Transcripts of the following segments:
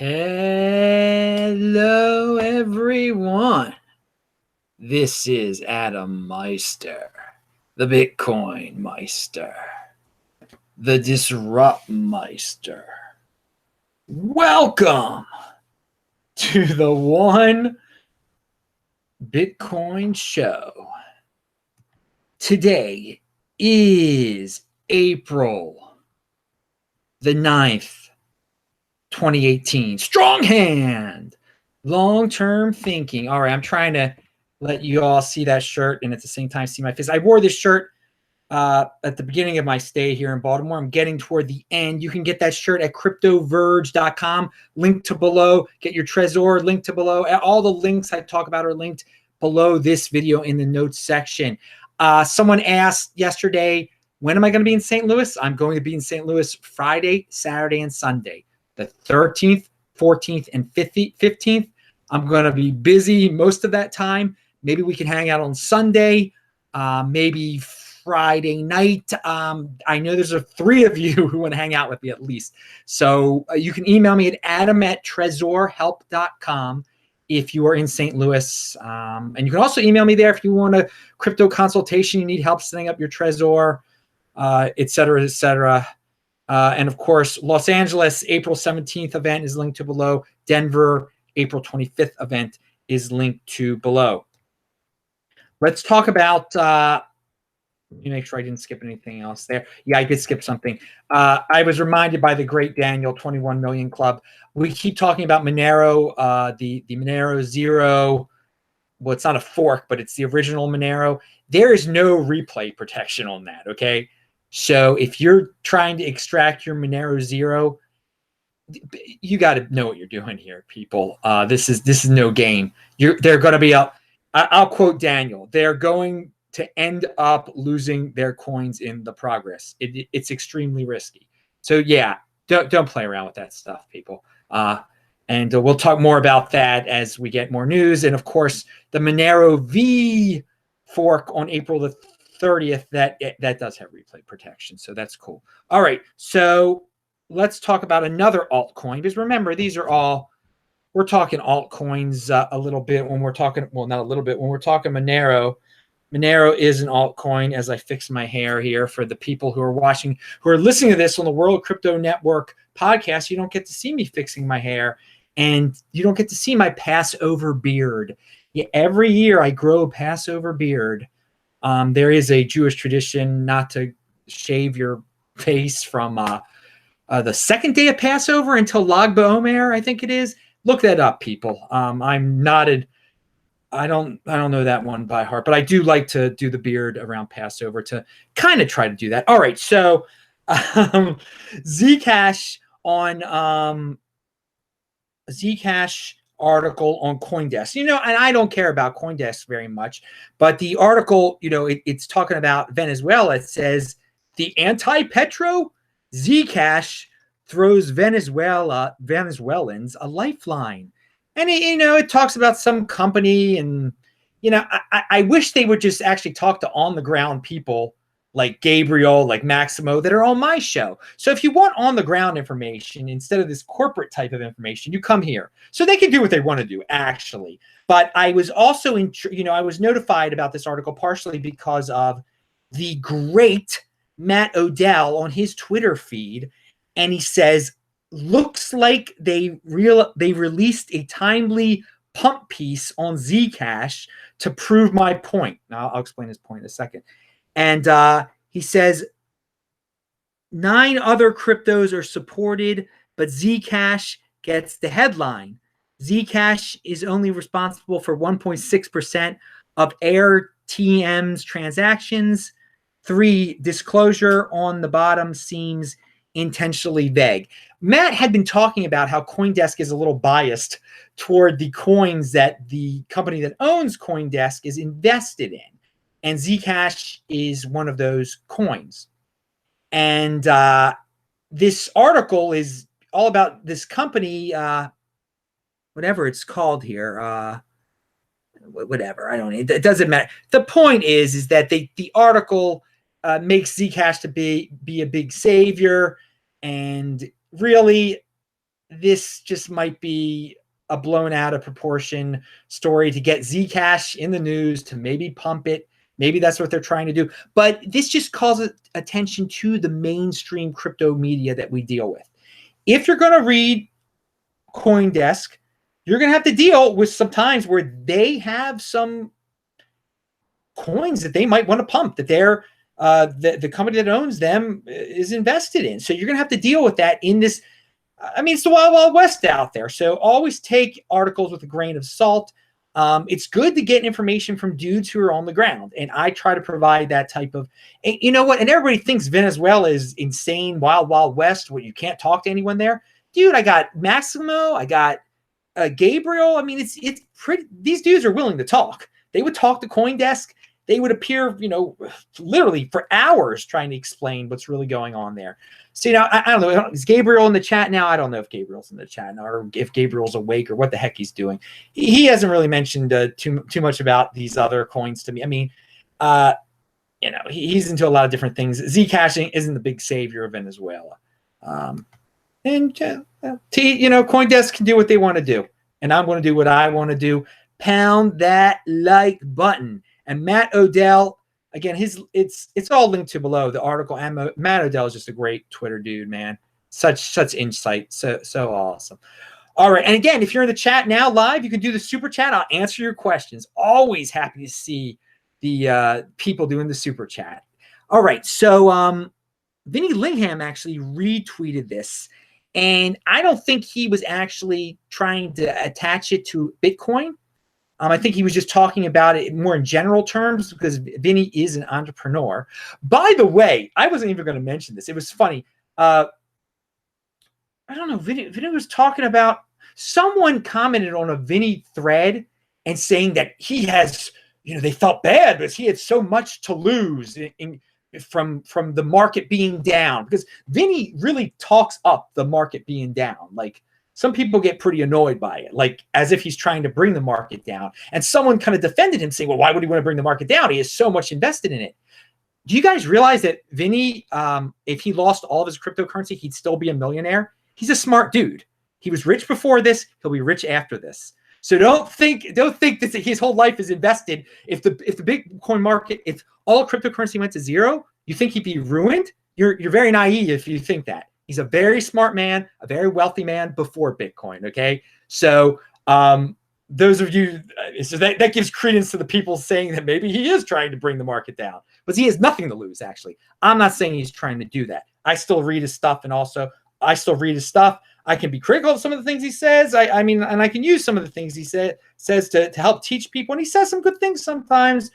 Hello, everyone. This is Adam Meister, the Bitcoin Meister, the Disrupt Meister. Welcome to the One Bitcoin Show. Today is April the 9th, 2018. Strong hand. Long-term thinking. All right, I'm trying to let you all see that shirt and at the same time see my face. I wore this shirt at the beginning of my stay here in Baltimore. I'm getting toward the end. You can get that shirt at cryptoverge.com. Link to below. Get your Trezor. Link to below. All the links I talk about are linked below this video in the notes section. Someone asked yesterday, when am I going to be in St. Louis? I'm going to be in St. Louis Friday, Saturday, and Sunday. The 13th, 14th, and 15th. I'm going to be busy most of that time. Maybe we can hang out on Sunday, maybe Friday night. I know there's 3 of you who want to hang out with me at least. So you can email me at adam@trezorhelp.com if you are in St. Louis. And you can also email me there if you want a crypto consultation, you need help setting up your Trezor, et cetera, et cetera. And of course, Los Angeles, April 17th event is linked to below. Denver, April 25th event is linked to below. Let's talk about, let me make sure I didn't skip anything else there. Yeah, I did skip something. I was reminded by the great Daniel, 21 Million Club. We keep talking about Monero, the Monero Zero. Well, it's not a fork, but it's the original Monero. There is no replay protection on that, okay? So if you're trying to extract your Monero Zero, you got to know what you're doing here, people. This is no game. They're going to be I'll quote Daniel. They're going to end up losing their coins in the progress. It's extremely risky. So yeah, don't play around with that stuff, people. And we'll talk more about that as we get more news. And of course, the Monero V fork on April the 30th, that does have replay protection. So that's cool. All right. So let's talk about another altcoin, because remember, these are all, we're talking altcoins a little bit when we're talking, well, not a little bit, when we're talking Monero. Monero is an altcoin, as I fix my hair here for the people who are watching, who are listening to this on the World Crypto Network podcast. You don't get to see me fixing my hair, and you don't get to see my Passover beard. Yeah, every year I grow a Passover beard. There is a Jewish tradition not to shave your face from the second day of Passover until Lag BaOmer, I think it is. Look that up, people. I'm nodded. I don't know that one by heart, but I do like to do the beard around Passover to kind of try to do that. All right, so Zcash on Zcash article on CoinDesk. You know, and I don't care about CoinDesk very much, but the article, you know, it's talking about Venezuela. It says the anti-petro Zcash throws Venezuelans a lifeline. And, it talks about some company, and, I wish they would just actually talk to on-the-ground people like Gabriel, like Maximo, that are on my show. So if you want on-the-ground information instead of this corporate type of information, you come here. So they can do what they want to do, actually. But I was also, I was notified about this article partially because of the great Matt Odell on his Twitter feed. And he says, looks like they released a timely pump piece on Zcash to prove my point. Now, I'll explain his point in a second. And he says 9 other cryptos are supported, but Zcash gets the headline. Zcash is only responsible for 1.6% of AirTM's transactions. 3, disclosure on the bottom seems intentionally vague. Matt had been talking about how CoinDesk is a little biased toward the coins that the company that owns CoinDesk is invested in. And Zcash is one of those coins. And this article is all about this company, whatever it's called here, whatever, I don't know. It doesn't matter. The point is that the article makes Zcash to be a big savior. And really, this just might be a blown out of proportion story to get Zcash in the news, to maybe pump it. Maybe that's what they're trying to do. But this just calls attention to the mainstream crypto media that we deal with. If you're going to read CoinDesk, you're going to have to deal with some times where they have some coins that they might want to pump, that they're the company that owns them is invested in. So you're going to have to deal with that in this. I mean, it's the wild, wild west out there. So always take articles with a grain of salt. It's good to get information from dudes who are on the ground. And I try to provide that type of, and you know what? And everybody thinks Venezuela is insane, wild, wild west, where you can't talk to anyone there. Dude, I got Maximo. I got Gabriel. I mean, it's pretty, these dudes are willing to talk. They would talk to CoinDesk. They would appear, you know, literally for hours trying to explain what's really going on there. So, you know, I don't know. Is Gabriel in the chat now? I don't know if Gabriel's in the chat now, or if Gabriel's awake, or what the heck he's doing. He hasn't really mentioned too much about these other coins to me. I mean, you know, he's into a lot of different things. Zcash isn't the big savior of Venezuela. You know, CoinDesk can do what they want to do, and I'm going to do what I want to do. Pound that like button. And Matt Odell, again, it's all linked to below the article. And Matt Odell is just a great Twitter dude, man. Such insight, so awesome. All right, and again, if you're in the chat now live, you can do the super chat. I'll answer your questions. Always happy to see the people doing the super chat. All right, so Vinnie Lingham actually retweeted this, and I don't think he was actually trying to attach it to Bitcoin. I think he was just talking about it more in general terms, because Vinny is an entrepreneur. By the way, I wasn't even going to mention this. It was funny. I don't know. Vinny was talking about, someone commented on a Vinny thread and saying that he has, you know, they felt bad because he had so much to lose from the market being down, because Vinny really talks up the market being down. Like, some people get pretty annoyed by it, like as if he's trying to bring the market down. And someone kind of defended him, saying, well, why would he want to bring the market down? He has so much invested in it. Do you guys realize that Vinny, if he lost all of his cryptocurrency, he'd still be a millionaire? He's a smart dude. He was rich before this. He'll be rich after this. So don't think that his whole life is invested. If the Bitcoin market, if all cryptocurrency went to zero, you think he'd be ruined? You're very naive if you think that. He's a very smart man, a very wealthy man before Bitcoin, okay? So those of you, so that gives credence to the people saying that maybe he is trying to bring the market down. But he has nothing to lose, actually. I'm not saying he's trying to do that. I still read his stuff, and also I still read his stuff. I can be critical of some of the things he says. I mean, and I can use some of the things he says to help teach people. And he says some good things sometimes.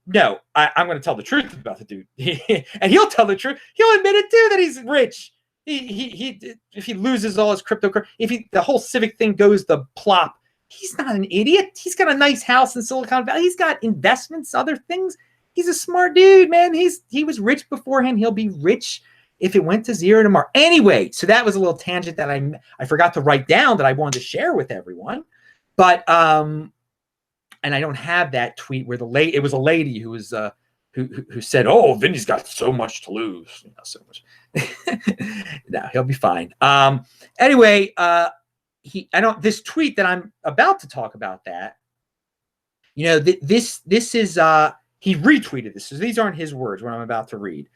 No, I'm going to tell the truth about the dude. And he'll tell the truth. He'll admit it too, that he's rich. If he loses all his cryptocurrency, the whole civic thing goes to plop, he's not an idiot. He's got a nice house in Silicon Valley. He's got investments, other things. He's a smart dude, man. He was rich beforehand. He'll be rich if it went to zero tomorrow. Anyway, so that was a little tangent that I forgot to write down that I wanted to share with everyone. But and I don't have that tweet where it was a lady who was who said, "Oh, Vinny's got so much to lose, you know, so much." No, he'll be fine. Anyway, this tweet that I'm about to talk about, that, you know, this is he retweeted this. So these aren't his words, what I'm about to read.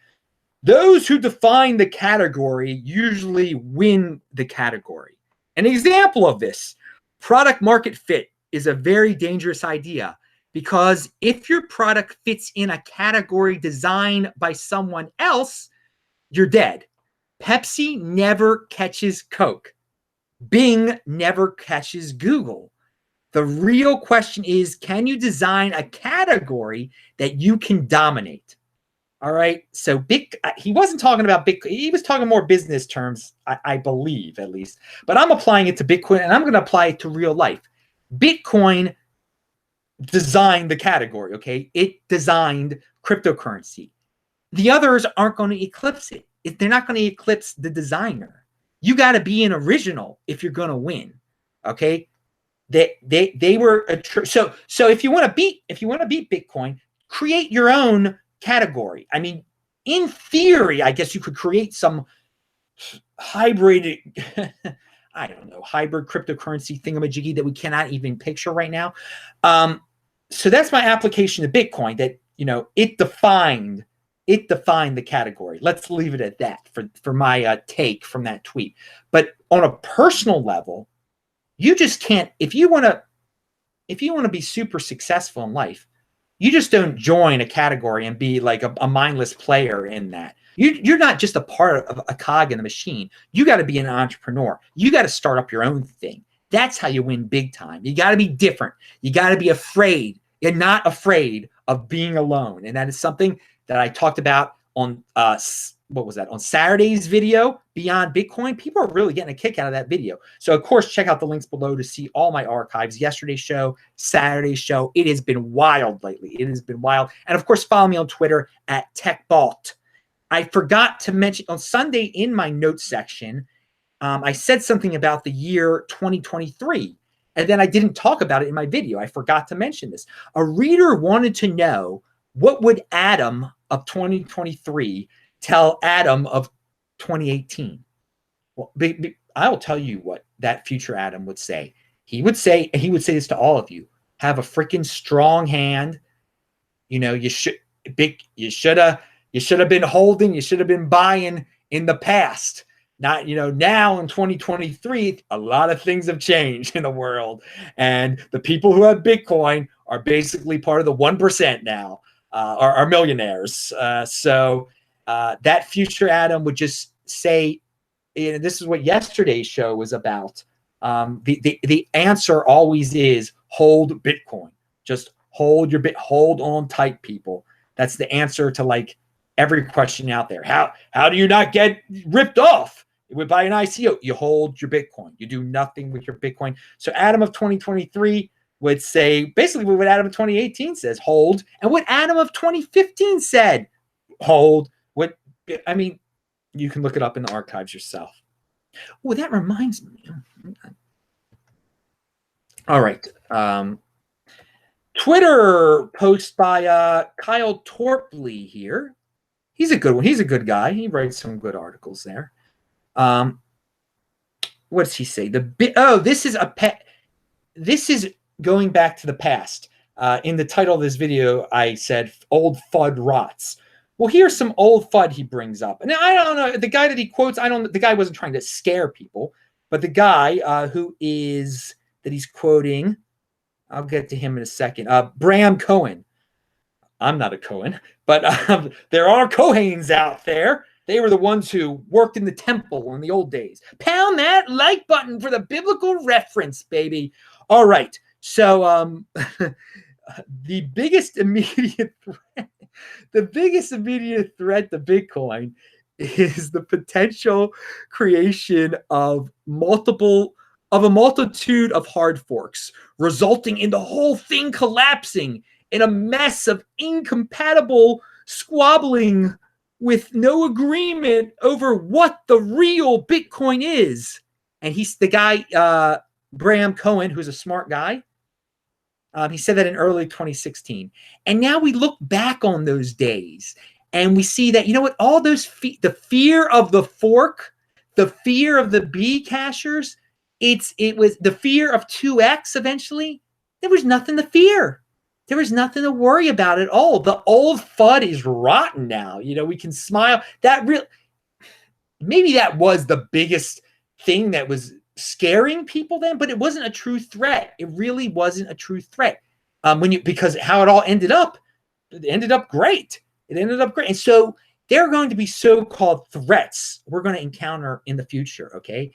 Those who define the category usually win the category. An example of this, product market fit, is a very dangerous idea, because if your product fits in a category designed by someone else, you're dead. Pepsi never catches Coke. Bing never catches Google. The real question is, can you design a category that you can dominate? All right. So he wasn't talking about Bitcoin. He was talking more business terms, I believe, at least. But I'm applying it to Bitcoin, and I'm going to apply it to real life. Bitcoin designed the category, okay? It designed cryptocurrency. The others aren't going to eclipse it. They're not going to eclipse the designer. You got to be an original if you're going to win, okay? They were so if you want to beat Bitcoin, create your own category. I mean, in theory, I guess you could create some hybrid, I don't know, hybrid cryptocurrency thingamajiggy that we cannot even picture right now. So that's my application to Bitcoin, that, you know, it defined the category. Let's leave it at that for my take from that tweet. But on a personal level, you just can't, if you want to be super successful in life, you just don't join a category and be like a mindless player in that. You're not just a part of a cog in the machine. You got to be an entrepreneur. You got to start up your own thing. That's how you win big time. You got to be different. You got to be afraid. You're not afraid of being alone. And that is something that I talked about on what was that, on Saturday's video, Beyond Bitcoin. People are really getting a kick out of that video. So of course, check out the links below to see all my archives, yesterday's show, Saturday's show. It has been wild lately. It has been wild. And of course, follow me on Twitter at TechBalt. I forgot to mention on Sunday in my notes section, I said something about the year 2023, and then I didn't talk about it in my video. I forgot to mention this. A reader wanted to know, what would Adam of 2023 tell Adam of 2018? Well, I'll tell you what that future Adam would say. He would say, and he would say this to all of you: have a freaking strong hand. You know, you should have been holding, you should have been buying in the past. Not, you know, now in 2023, a lot of things have changed in the world. And the people who have Bitcoin are basically part of the 1% now, are millionaires. So that future Adam would just say, and this is what yesterday's show was about. The answer always is hold Bitcoin. Just hold on tight, people. That's the answer to like every question out there. How do you not get ripped off by an ICO? You hold your Bitcoin. You do nothing with your Bitcoin. So Adam of 2023 would say basically what Adam of 2018 says, hold, and what Adam of 2015 said, hold. What, I mean, you can look it up in the archives yourself. Well, that reminds me. All right. Twitter post by Kyle Torpley here. He's a good one. He's a good guy. He writes some good articles there. What does he say? This is a pet. This is going back to the past. In the title of this video, I said old FUD rots. Well, here's some old FUD he brings up. And I don't know, the guy that he quotes, the guy wasn't trying to scare people, but the guy that he's quoting, I'll get to him in a second. Bram Cohen. I'm not a Cohen, but there are Cohens out there. They were the ones who worked in the temple in the old days. Pound that like button for the biblical reference, baby. All right. So the biggest immediate threat to Bitcoin is the potential creation of a multitude of hard forks, resulting in the whole thing collapsing in a mess of incompatible squabbling with no agreement over what the real Bitcoin is. And he's the guy, Bram Cohen, who's a smart guy. He said that in early 2016. And now we look back on those days and we see that, you know what, all those, the fear of the fork, the fear of the B cashers, it was the fear of 2x eventually. There was nothing to fear. There was nothing to worry about at all. The old FUD is rotten now. You know, we can smile. Maybe that was the biggest thing that was scaring people then, but it wasn't a true threat. It really wasn't a true threat. Because how it all ended up, it ended up great. And so there are going to be so-called threats we're going to encounter in the future, okay?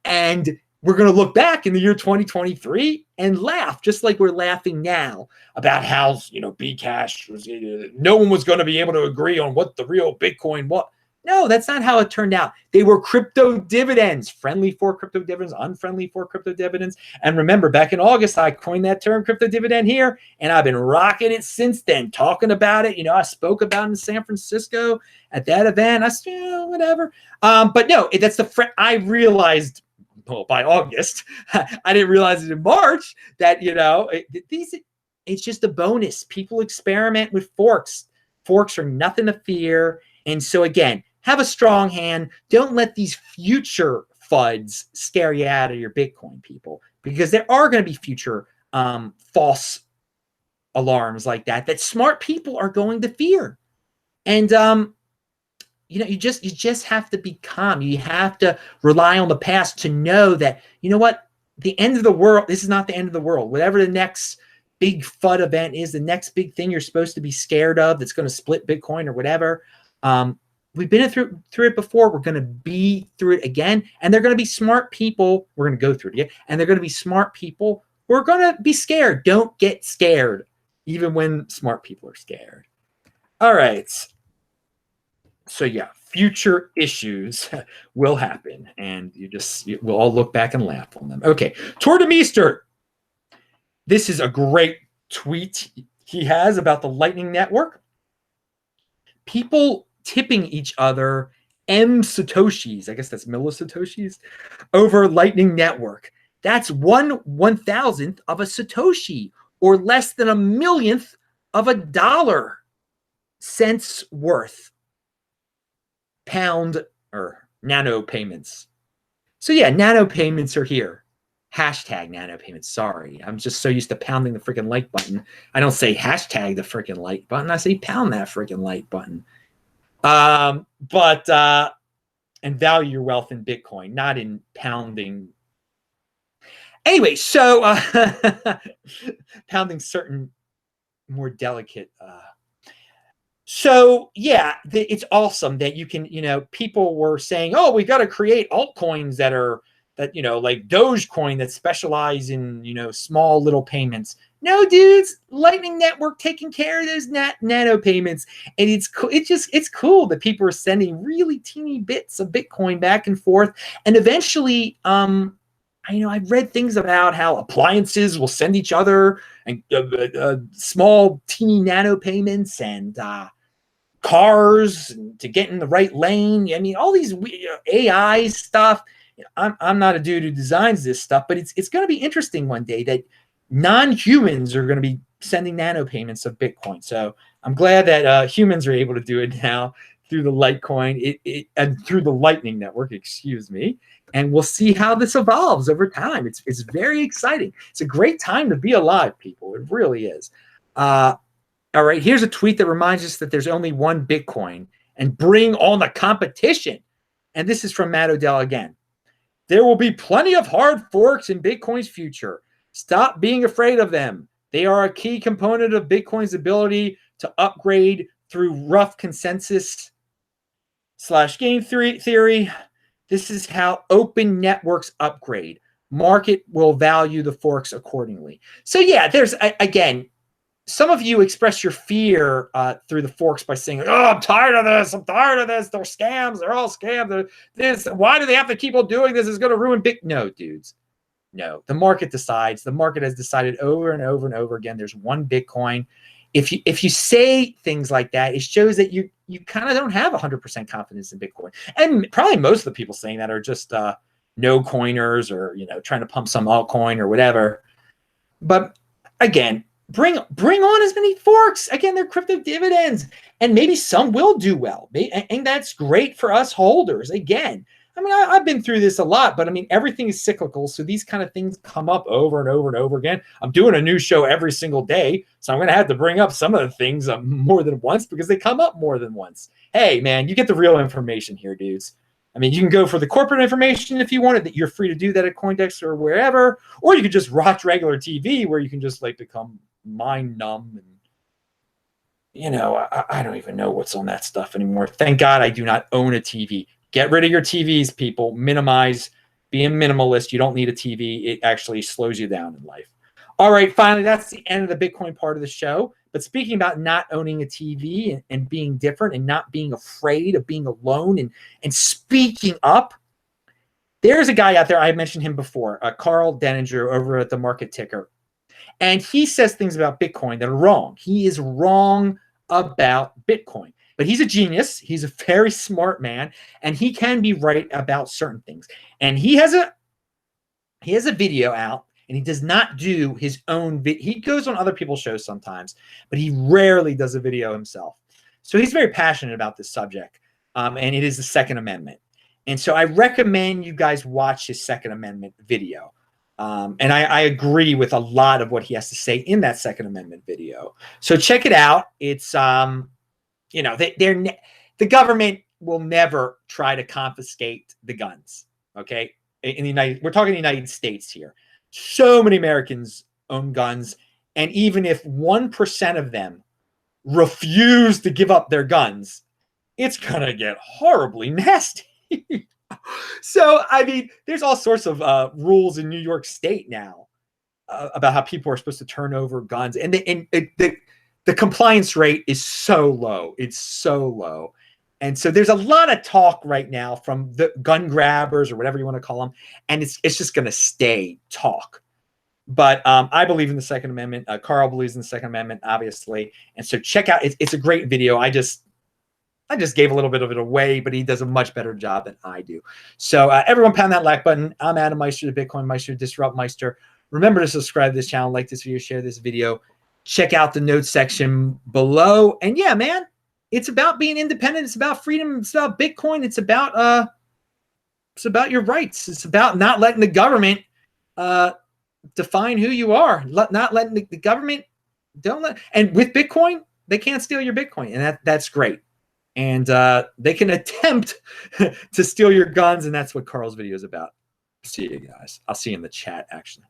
And we're going to look back in the year 2023 and laugh, just like we're laughing now about how, you know, Bcash was, no one was going to be able to agree on what the real Bitcoin was. No, that's not how it turned out. They were crypto dividends, friendly for crypto dividends, unfriendly for crypto dividends. And remember, back in August, I coined that term crypto dividend here, and I've been rocking it since then, talking about it. You know, I spoke about it in San Francisco at that event. I said, whatever. But no, that's the I realized. Well, by August, I didn't realize it in March that, you know, it's just a bonus. People experiment with forks. Forks are nothing to fear. And so again, have a strong hand. Don't let these future FUDs scare you out of your Bitcoin, people, because there are going to be future false alarms like that smart people are going to fear. And you just have to be calm. You have to rely on the past to know that, you know what, the end of the world, this is not the end of the world. Whatever the next big FUD event is, the next big thing you're supposed to be scared of that's going to split Bitcoin or whatever, we've been through it before. We're going to be through it again. And they're going to be smart people. We're going to go through it again. And they're going to be smart people. We're going to be scared. Don't get scared, even when smart people are scared. All right. So yeah, future issues will happen, and we'll all look back and laugh on them. Okay, Tour de Meester. This is a great tweet he has about the Lightning Network. People tipping each other M Satoshis, I guess that's millisatoshis, over Lightning Network. That's 1/1000th of a Satoshi, or less than a millionth of a dollar cents worth. Pound or nano payments. So yeah, nano payments are here. Hashtag nano payments. Sorry, I'm just so used to pounding the freaking like button. I don't say hashtag the freaking like button. I say pound that freaking like button. And value your wealth in Bitcoin, not in pounding. Anyway, so pounding certain more delicate. So yeah, it's awesome that you can, people were saying, oh, we got to create altcoins that like Dogecoin that specialize in, small little payments. No, dudes, Lightning Network taking care of those nano payments. And it's cool that people are sending really teeny bits of Bitcoin back and forth. And eventually, I've read things about how appliances will send each other and small teeny nano payments, and cars to get in the right lane. I mean, all these AI stuff. I'm not a dude who designs this stuff, but it's going to be interesting one day that non-humans are going to be sending nano payments of Bitcoin. So I'm glad that humans are able to do it now through the Litecoin and through the Lightning Network, excuse me. And we'll see how this evolves over time. It's very exciting. It's a great time to be alive, people. It really is. All right, here's a tweet that reminds us that there's only one Bitcoin, and bring on the competition. And this is from Matt Odell again. There will be plenty of hard forks in Bitcoin's future. Stop being afraid of them. They are a key component of Bitcoin's ability to upgrade through rough consensus / game theory. This is how open networks upgrade. Market will value the forks accordingly. So yeah, there's, again, some of you express your fear through the forks by saying, oh, I'm tired of this. I'm tired of this. They're scams. They're all scams. Why do they have to keep on doing this? It's going to ruin big. No, dudes. No, the market decides. The market has decided over and over and over again. There's one Bitcoin. If you say things like that, it shows that you kind of don't have 100% confidence in Bitcoin. And probably most of the people saying that are just no coiners, or trying to pump some altcoin or whatever. But again, bring on as many forks. Again, they're crypto dividends, and maybe some will do well, and that's great for us holders. Again, I mean, I've been through this a lot, but I mean, everything is cyclical, so these kind of things come up over and over and over again. I'm doing a new show every single day, so I'm going to have to bring up some of the things more than once because they come up more than once. Hey, man, you get the real information here, dudes. I mean, you can go for the corporate information if you wanted. That you're free to do that at CoinDesk or wherever, or you could just watch regular TV where you can just like become mind numb, and I don't even know what's on that stuff anymore. Thank God I do not own a TV. Get rid of your TVs, people. Minimize, be a minimalist. You don't need a TV. It actually slows you down in life. All right, finally, that's the end of the Bitcoin part of the show. But speaking about not owning a TV and being different and not being afraid of being alone and speaking up, there's a guy out there, I mentioned him before, Carl Denninger over at the Market Ticker. And he says things about Bitcoin that are wrong. He is wrong about Bitcoin. But he's a genius. He's a very smart man. And he can be right about certain things. And he has a video out, and he does not do his own video. He goes on other people's shows sometimes, but he rarely does a video himself. So he's very passionate about this subject. and it is the Second Amendment. And so I recommend you guys watch his Second Amendment video. And I agree with a lot of what he has to say in that Second Amendment video. So check it out. It's, you know, the government will never try to confiscate the guns. Okay. We're talking the United States here. So many Americans own guns. And even if 1% of them refuse to give up their guns, it's going to get horribly nasty. So, I mean, there's all sorts of rules in New York State now about how people are supposed to turn over guns. And the compliance rate is so low. It's so low. And so there's a lot of talk right now from the gun grabbers or whatever you want to call them. And it's just going to stay talk. But I believe in the Second Amendment. Carl believes in the Second Amendment, obviously. And so check out, it's a great video. I just gave a little bit of it away, but he does a much better job than I do. So everyone pound that like button. I'm Adam Meister, the Bitcoin Meister, Disrupt Meister. Remember to subscribe to this channel, like this video, share this video. Check out the notes section below. And yeah, man, it's about being independent. It's about freedom. It's about Bitcoin. It's about your rights. It's about not letting the government define who you are. Not letting the government and with Bitcoin, they can't steal your Bitcoin. And that's great. And they can attempt to steal your guns. And that's what Carl's video is about. See you guys. I'll see you in the chat, actually.